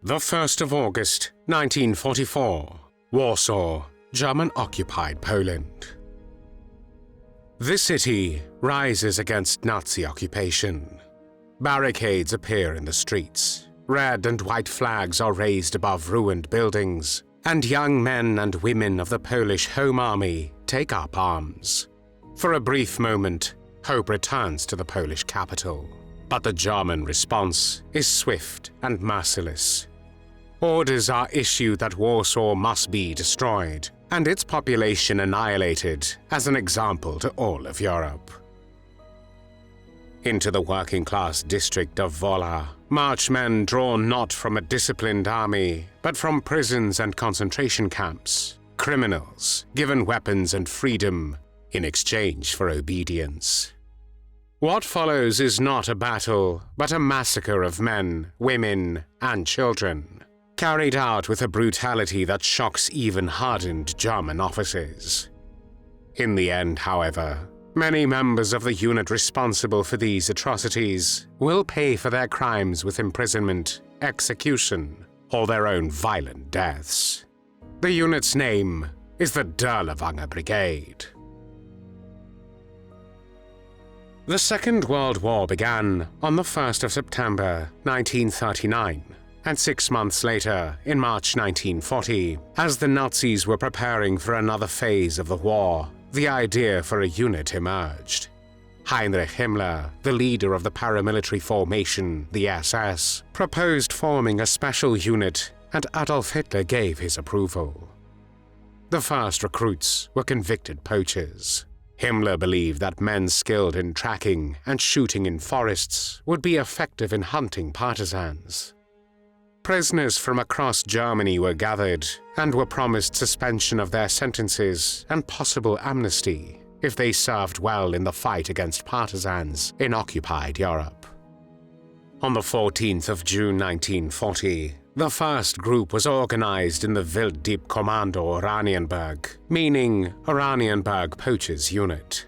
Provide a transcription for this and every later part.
The 1st of August, 1944, Warsaw, German-occupied Poland. The city rises against Nazi occupation. Barricades appear in the streets. Red and white flags are raised above ruined buildings, and young men and women of the Polish Home Army take up arms. For a brief moment, hope returns to the Polish capital. But the German response is swift and merciless. Orders are issued that Warsaw must be destroyed, and its population annihilated as an example to all of Europe. Into the working-class district of Wola march men drawn not from a disciplined army, but from prisons and concentration camps, criminals given weapons and freedom in exchange for obedience. What follows is not a battle, but a massacre of men, women, and children, carried out with a brutality that shocks even hardened German officers. In the end, however, many members of the unit responsible for these atrocities will pay for their crimes with imprisonment, execution, or their own violent deaths. The unit's name is the Dirlewanger Brigade. The Second World War began on the 1st of September 1939, and 6 months later, in March 1940, as the Nazis were preparing for another phase of the war, the idea for a unit emerged. Heinrich Himmler, the leader of the paramilitary formation, the SS, proposed forming a special unit, and Adolf Hitler gave his approval. The first recruits were convicted poachers. Himmler believed that men skilled in tracking and shooting in forests would be effective in hunting partisans. Prisoners from across Germany were gathered and were promised suspension of their sentences and possible amnesty if they served well in the fight against partisans in occupied Europe. On the 14th of June 1940, the first group was organized in the Wilddieb-Kommando Oranienburg, meaning Oranienburg Poachers Unit.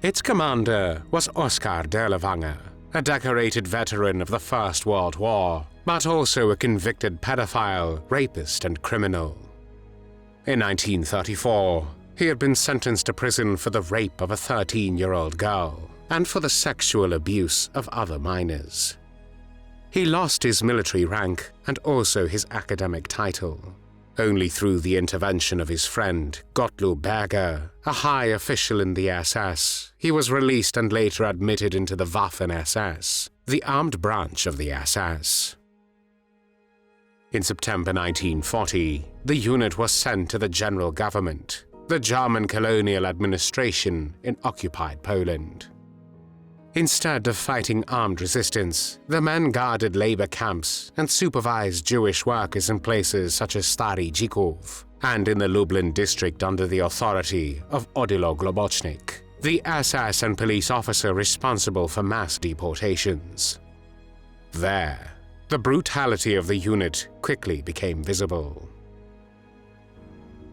Its commander was Oskar Dirlewanger, a decorated veteran of the First World War, but also a convicted pedophile, rapist, and criminal. In 1934, he had been sentenced to prison for the rape of a 13-year-old girl and for the sexual abuse of other minors. He lost his military rank and also his academic title. Only through the intervention of his friend, Gottlob Berger, a high official in the SS, he was released and later admitted into the Waffen-SS, the armed branch of the SS. In September 1940, the unit was sent to the General Government, the German colonial administration in occupied Poland. Instead of fighting armed resistance, the men guarded labor camps and supervised Jewish workers in places such as Stary Dzikov and in the Lublin district under the authority of Odilo Globocznik, the SS and police officer responsible for mass deportations. There, the brutality of the unit quickly became visible.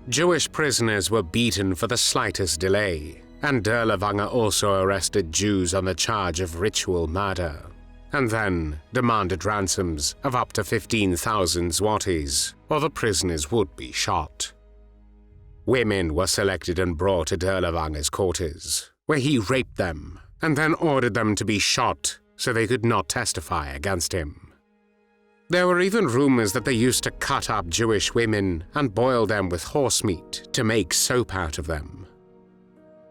Jewish prisoners were beaten for the slightest delay, and Dirlewanger also arrested Jews on the charge of ritual murder, and then demanded ransoms of up to 15,000 zlotys, or the prisoners would be shot. Women were selected and brought to Dirlewanger's quarters, where he raped them, and then ordered them to be shot so they could not testify against him. There were even rumors that they used to cut up Jewish women and boil them with horse meat to make soap out of them.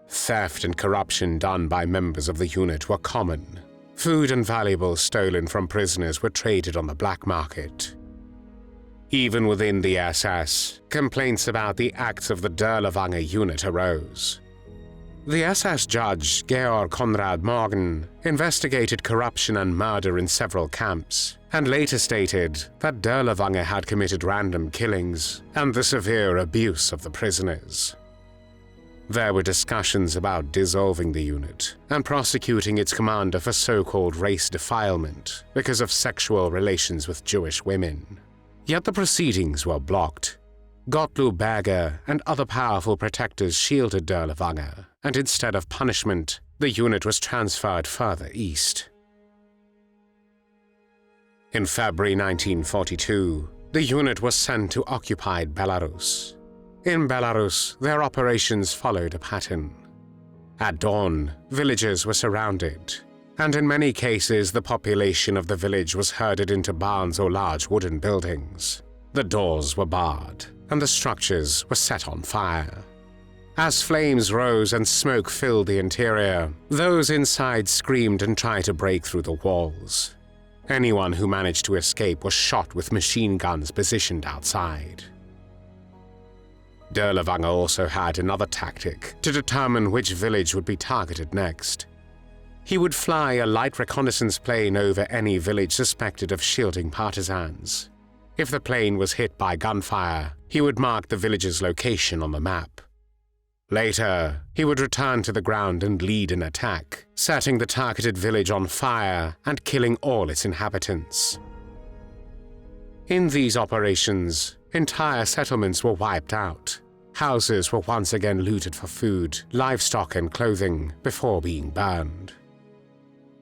Theft and corruption done by members of the unit were common. Food and valuables stolen from prisoners were traded on the black market. Even within the SS, complaints about the acts of the Dirlewanger unit arose. The SS judge, Georg Konrad Morgen, investigated corruption and murder in several camps, and later stated that Dirlewanger had committed random killings and the severe abuse of the prisoners. There were discussions about dissolving the unit and prosecuting its commander for so-called race defilement because of sexual relations with Jewish women. Yet the proceedings were blocked. Gottlob Berger and other powerful protectors shielded Dirlewanger, and instead of punishment, the unit was transferred further east. In February 1942, the unit was sent to occupied Belarus. In Belarus, their operations followed a pattern. At dawn, villages were surrounded, and in many cases the population of the village was herded into barns or large wooden buildings. The doors were barred, and the structures were set on fire. As flames rose and smoke filled the interior, those inside screamed and tried to break through the walls. Anyone who managed to escape was shot with machine guns positioned outside. Dirlewanger also had another tactic to determine which village would be targeted next. He would fly a light reconnaissance plane over any village suspected of shielding partisans. If the plane was hit by gunfire, he would mark the village's location on the map. Later, he would return to the ground and lead an attack, setting the targeted village on fire and killing all its inhabitants. In these operations, entire settlements were wiped out. Houses were once again looted for food, livestock, and clothing before being burned.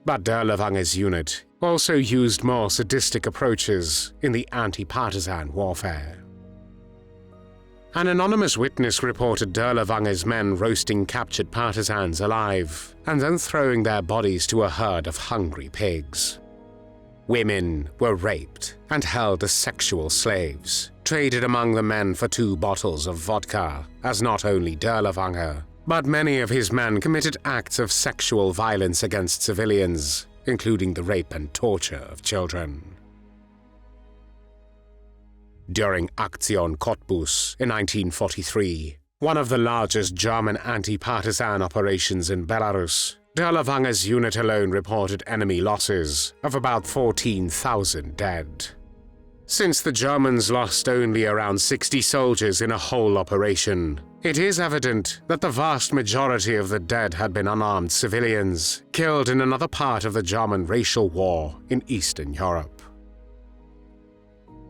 But Dirlewanger's unit also used more sadistic approaches in the anti-partisan warfare. An anonymous witness reported Dirlewanger's men roasting captured partisans alive and then throwing their bodies to a herd of hungry pigs. Women were raped and held as sexual slaves, traded among the men for 2 bottles of vodka, as not only Dirlewanger, but many of his men committed acts of sexual violence against civilians, including the rape and torture of children. During Aktion Cottbus in 1943, one of the largest German anti-partisan operations in Belarus, Dirlewanger's unit alone reported enemy losses of about 14,000 dead. Since the Germans lost only around 60 soldiers in a whole operation, it is evident that the vast majority of the dead had been unarmed civilians killed in another part of the German racial war in Eastern Europe.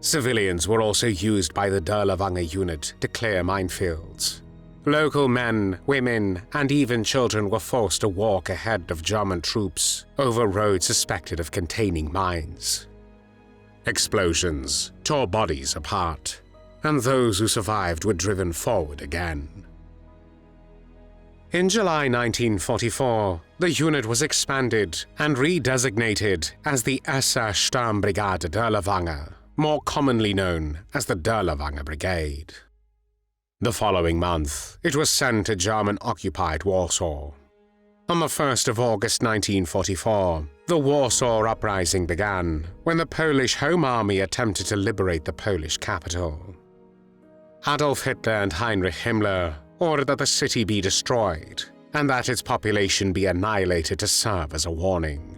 Civilians were also used by the Dirlewanger unit to clear minefields. Local men, women, and even children were forced to walk ahead of German troops over roads suspected of containing mines. Explosions tore bodies apart, and those who survived were driven forward again. In July 1944, the unit was expanded and redesignated as the SS Sturmbrigade Dirlewanger, more commonly known as the Dirlewanger Brigade. The following month, it was sent to German-occupied Warsaw. On the 1st of August 1944, the Warsaw Uprising began when the Polish Home Army attempted to liberate the Polish capital. Adolf Hitler and Heinrich Himmler ordered that the city be destroyed and that its population be annihilated to serve as a warning.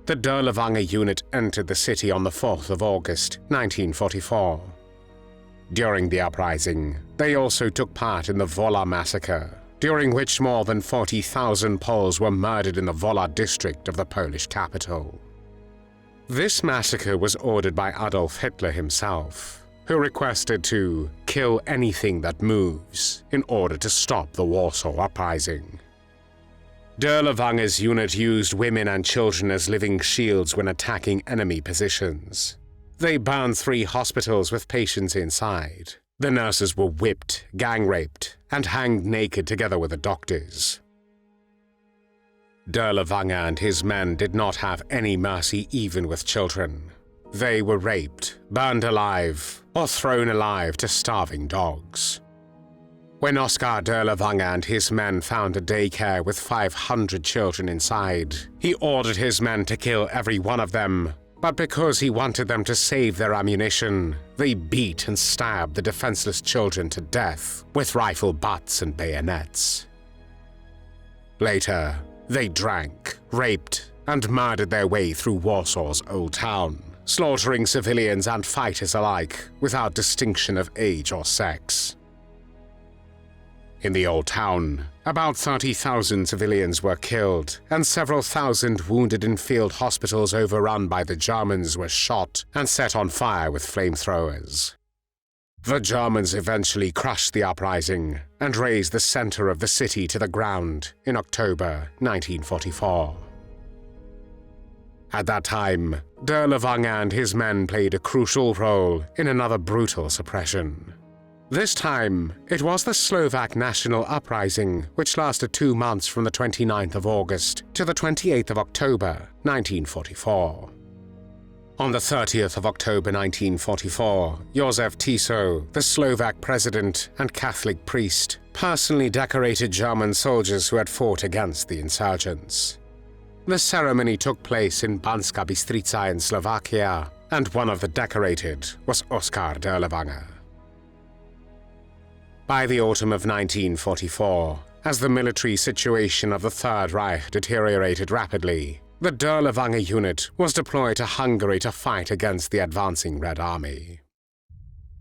The Dirlewanger unit entered the city on the 4th of August 1944. During the uprising, they also took part in the Wola massacre, during which more than 40,000 Poles were murdered in the Wola district of the Polish capital. This massacre was ordered by Adolf Hitler himself, who requested to kill anything that moves in order to stop the Warsaw Uprising. Dirlewanger's unit used women and children as living shields when attacking enemy positions. They burned 3 hospitals with patients inside. The nurses were whipped, gang-raped, and hanged naked together with the doctors. Dirlewanger and his men did not have any mercy even with children. They were raped, burned alive, or thrown alive to starving dogs. When Oskar Dirlewanger and his men found a daycare with 500 children inside, he ordered his men to kill every one of them, but because he wanted them to save their ammunition, they beat and stabbed the defenseless children to death with rifle butts and bayonets. Later, they drank, raped, and murdered their way through Warsaw's Old Town, slaughtering civilians and fighters alike without distinction of age or sex. In the Old Town, about 30,000 civilians were killed, and several thousand wounded in field hospitals overrun by the Germans were shot and set on fire with flamethrowers. The Germans eventually crushed the uprising and razed the center of the city to the ground in October 1944. At that time, Dirlewanger and his men played a crucial role in another brutal suppression. This time, it was the Slovak National Uprising, which lasted 2 months from the 29th of August to the 28th of October, 1944. On the 30th of October 1944, Josef Tiso, the Slovak president and Catholic priest, personally decorated German soldiers who had fought against the insurgents. The ceremony took place in Banská Bystrica in Slovakia, and one of the decorated was Oskar Dirlewanger. By the autumn of 1944, as the military situation of the Third Reich deteriorated rapidly, the Dirlewanger unit was deployed to Hungary to fight against the advancing Red Army.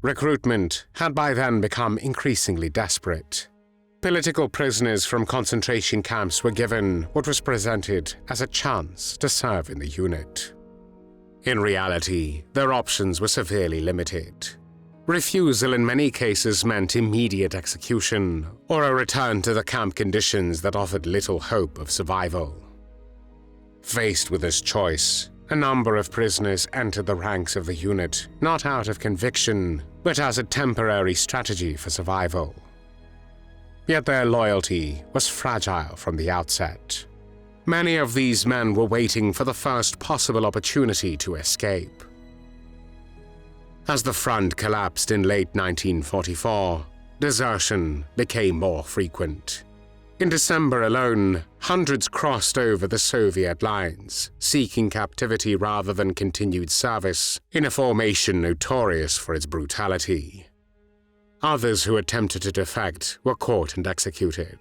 Recruitment had by then become increasingly desperate. Political prisoners from concentration camps were given what was presented as a chance to serve in the unit. In reality, their options were severely limited. Refusal in many cases meant immediate execution or a return to the camp conditions that offered little hope of survival. Faced with this choice, a number of prisoners entered the ranks of the unit not out of conviction, but as a temporary strategy for survival. Yet their loyalty was fragile from the outset. Many of these men were waiting for the first possible opportunity to escape. As the front collapsed in late 1944, desertion became more frequent. In December alone, hundreds crossed over the Soviet lines, seeking captivity rather than continued service, in a formation notorious for its brutality. Others who attempted to defect were caught and executed.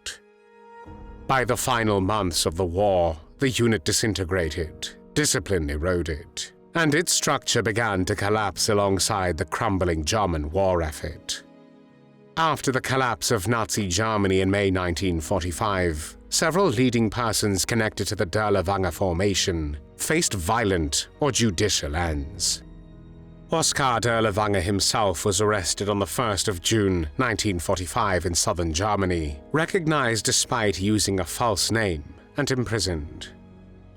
By the final months of the war, the unit disintegrated, discipline eroded, and its structure began to collapse alongside the crumbling German war effort. After the collapse of Nazi Germany in May 1945, several leading persons connected to the Dirlewanger formation faced violent or judicial ends. Oskar Dirlewanger himself was arrested on the 1st of June 1945 in southern Germany, recognized despite using a false name, and imprisoned.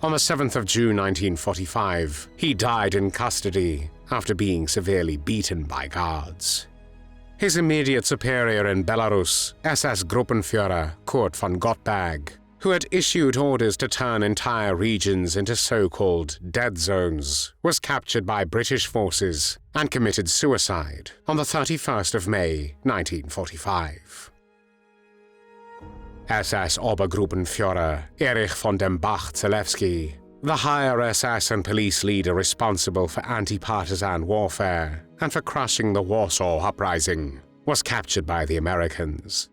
On the 7th of June 1945, he died in custody after being severely beaten by guards. His immediate superior in Belarus, SS Gruppenführer Kurt von Gottberg, who had issued orders to turn entire regions into so-called dead zones, was captured by British forces and committed suicide on the 31st of May 1945. SS Obergruppenführer Erich von dem Bach-Zelewski, the higher SS and police leader responsible for anti-partisan warfare and for crushing the Warsaw Uprising, was captured by the Americans.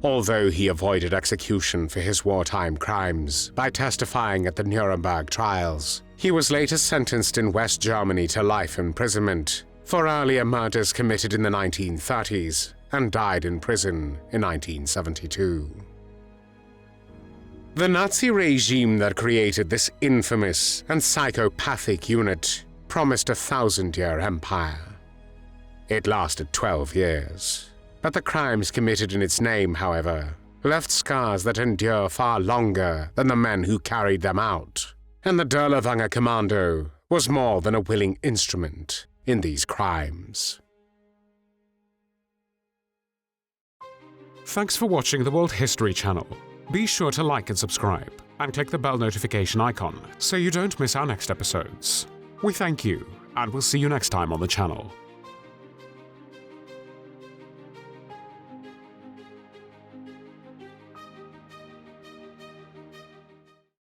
Although he avoided execution for his wartime crimes by testifying at the Nuremberg trials, he was later sentenced in West Germany to life imprisonment for earlier murders committed in the 1930s and died in prison in 1972. The Nazi regime that created this infamous and psychopathic unit promised a 1,000-year empire. It lasted 12 years, but the crimes committed in its name, however, left scars that endure far longer than the men who carried them out, and the Dirlewanger Commando was more than a willing instrument in these crimes. Thanks for watching the World History Channel. Be sure to like and subscribe, and click the bell notification icon so you don't miss our next episodes. We thank you, and we'll see you next time on the channel.